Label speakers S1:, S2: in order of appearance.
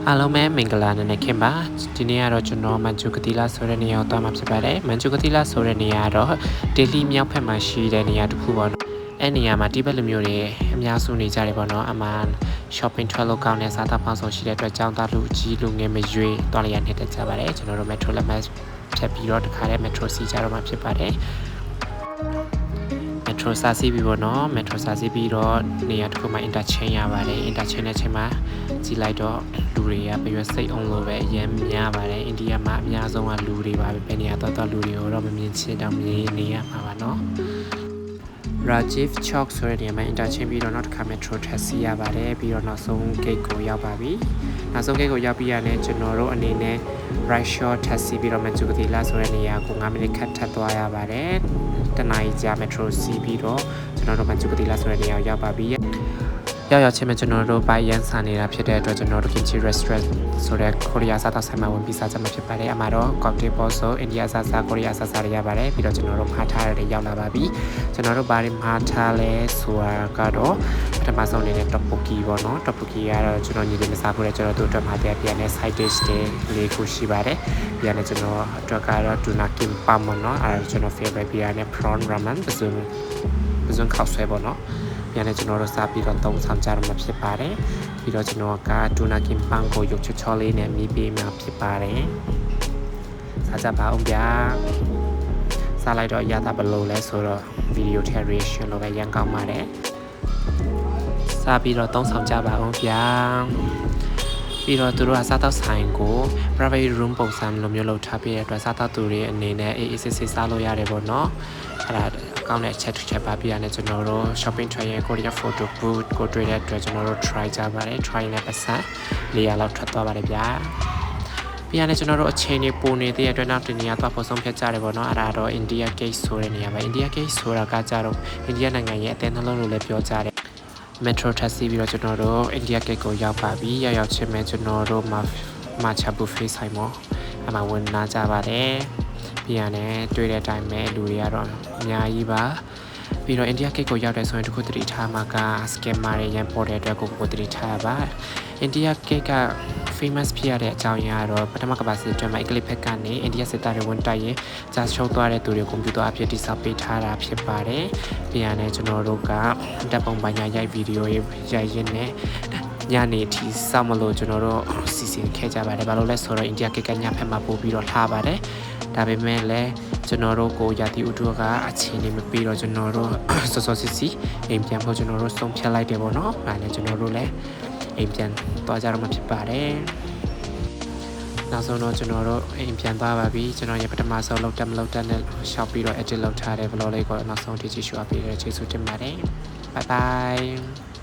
S1: အားလုံးပဲမင်္ဂလာနဲ့ခင်ပါဒီနေ့ကတော့ကျွန်တော်မန်ချူကတိလာဆိုတဲ့နေရာကိုသွားမှာဖြစ်ပါတယ်မန်ချူကတိလာဆိုတဲ့နေရာကတော့ဒေလီမြောက်ဘက်မှာရှိတဲ့နေရာတစ်ခုပေါ့နော်အဲ့နေရာမှာတိဘက်လူမျိုးတွေအများစုနေကြတယ်ပေါ့နော်အမှန် shopping ထွက်လို့ကောင်းတဲ့စားသောက်ဖောက်ဆောင်ရှိတဲ့အတွက်ကြောင်းသားလူကြီးလူငယ်မရွေးသွားလျက်နေတတ်ကြပါတယ်ကျွန်တော်တို့ metro လက်မှတ်ဖြတ်ပြီးတော့တခါတည်း metro စီးကြတော့မှာဖြစ်ပါတယ်metro စာစီးပြီးပေါ့နော် metro စာစီးပြီးတော့နေရာတစ်ခုမှာ interchange ရပါတယ် interchange တဲ့ချိန်မှာကြည့်လိုက်တော့လူတွေကပြရွက်စိတ်အောင်လို့ပဲအရင်များပါတယ်အိန္ဒိယမှာအများဆုံးကလူတွေပါပဲဘယ်နေရာတော့လူတွေကိုတော့မမြင်ချင်တော့မြင်နေရမှာပါနော် Rajiv Chowk ဆိုတဲ့နေရာမှာ interchange ပြီးတော့နောက်တစ်ခါ metro taxi ရပါတယ်ပြီးတော့နောက်ဆုံး gate ကိုရောက်ပါပြီနောက်ဆုံး gate ကိုရောက်ပြီးရတယ်ကျွန်တော်တို့အနေနဲ့ right short taxi ပြီးတော့ metro ကတိလာဆိုတဲ့နေရာကို9မိနစ်ခန့်ထပ်သွားရပါတယ်တနင်္လာရီကြာ metro စီးပြီးတော့ကျွန်တော်တို့ metro ကတိလာဆိုတဲ့နေရာကိုရောက်ပါပြီရောက်ချင်းမဲ့ကျွန်တော်တို့ပိုင်ရန်ဆန်နေတာဖြစ်တဲ့အတွက်ကျွန်တော်တို့ Kimchi Restaurant ဆိုတဲ့ကိုရီးယားစားသောက်ဆိုင်မှာဝင်ပြီးစားကြမှာဖြစ်ပါတယ်အမှာတော့ cocktail box ဆိုအိန္ဒိယစားကိုရီးယားစားတွေရပါတယ်ပြီးတော့ကျွန်တော်တို့မှားထားတဲ့ရောက်လာပါပြီကျွန်တော်တို့ဘာတွေမှားထားလဲဆိုတာကတော့ပထမဆုံးအနေနဲ့ tteokbokki ပေါ့နော် tteokbokki ကတော့ကျွန်တော်ညီလေးမစားဘူးလေကျွန်တော်တို့အတွက်မှာပြန်နဲ့ side dish တွေလေးခုရှိပါတယ်ပြန်နဲ့ကျွန်တော်အတွက်ကတော့ tuna kimbap ပေါ့နော်အဲဒါကျွန်တော် favorite ပြန်နဲ့ prawn ramen ပစုံခောက်ဆွဲပေါ့နော်ပြန်နဲ့ကျွန်တော်တို့စားပြီးတော့သုံးဆောင်ကြရမှာဖြစ်ပါတယ်ပြီးတော့ကျွန်တော်ကတူနာကင်ပန်းကိုရုပ်ချောလေးနဲ့မီးပေးမှာဖြစ်ပါတယ်စားကြပါအောင်ဗျာစားလိုက်တော့ရတာဘယ်လိုလဲဆိုတော့ video reaction လို့ပဲရန်ကောင်းပါတယ်စားပြီးတော့သုံးဆောင်ကြပါအောင်ဗျာပြီးတော့သူတို့ကစားတော့ဆိုင်ကို private room ပုံစံလိုမျိုးလုပ်ထားပြီးတဲ့အတွက်စားတော့သူတွေအနေနဲ့အေးအေးဆေးဆေးစားလို့ရတယ်ပေါ့နော်အဲ့ဒါကောင်းတဲ့အချက်တစ်ချက်ပါပြရတယ်ကျွန်တော်တို့ shopping try ရဲ့ Korea photo booth ကိုတွေ့တဲ့အတွက်ကျွန်တော်တို့ try ကြပါတယ် try နဲ့ပတ်စံ400လောက်ထွက်သွားပါတယ်ဗျာပြရတယ်ကျွန်တော်တို့အချိန်နေပုံနေတဲ့အတွက်နောက်တနေရာသွားပေါ်ဆုံးဖြတ်ကြတယ်ပေါ့နော်အဲ့ဒါတော့ India Gate ဆိုတဲ့နေရာပါ India Gate ဆိုတာကကြတော့ India နိုင်ငံရဲ့အသေးနှလုံးလို့လည်းပြောကြတယ် metro taxi ပြီးတော့ကျွန်တော်တို့ India Gate ကိုရောက်ပါပြီရောက်ချင်းမဲ့ကျွန်တော်တို့မှာချဘူဖေးဆိုင်ပေါ့အမှဝင်လာကြပါတယ်ပြန်ရတယ်တွေ့တဲ့အတိုင်းပဲလူတွေကတော့အများကြီးပါပြီးတော့ India Gate ကိုရောက်တဲ့ဆိုရင်တခုတတိထားမှာက scammer တွေရန်ပေါ်တဲ့အတွက်ကိုတတိထားပါ India Gate က famous ဖြစ်ရတဲ့အကြောင်းရင်းကတော့ပထမကမ္ဘာစစ်အတွင်းမှာအင်္ဂလိပ်ဘက်ကနေအိန္ဒိယစစ်သားတွေဝန်တိုက်ရင်ဂျာရှုံးသွားတဲ့သူတွေကွန်ပျူတာအဖြစ်တိစောက်ပေးထားတာဖြစ်ပါတယ်ပြန်ရတယ်ကျွန်တော်တို့ကတပ်ပုံပိုင်းရိုက်ဗီဒီယိုရိုက်ရင်းနဲ့ညနေအထိစောင့်မလို့ကျွန်တော်တို့စီစဉ်ခဲ့ကြပါတယ်ဘာလို့လဲဆိုတော့ India Gate ကညဖက်မှာပို့ပြီးတော့ထားပါတယ်ဒါပေမဲ့လည်းကျွန်တော်တို့ကိုရာသီဥတုကအချိန်နေမပြီးတော့ကျွန်တော်တို့စောစောစီစီအိမ်ပြန်ဖို့ကျွန်တော်တို့ဆုံးဖြတ်လိုက်တယ်ပေါ့နော်။ဒါနဲ့ကျွန်တော်တို့လည်းအိမ်ပြန်သွားကြတော့မှဖြစ်ပါတယ်။နောက်ဆုံးတော့ကျွန်တော်တို့အိမ်ပြန်သွားပါပြီ။ကျွန်တော်ရဲ့ပထမဆုံးလောက်တက်မလောက်တက်နဲ့ရှောက်ပြီးတော့ edit လုပ်ထားတဲ့ vlog လေးကိုနောက်ဆုံးထိကြည့်ရှုအားပေးတဲ့ကျေးဇူးတင်ပါတယ်။ Bye bye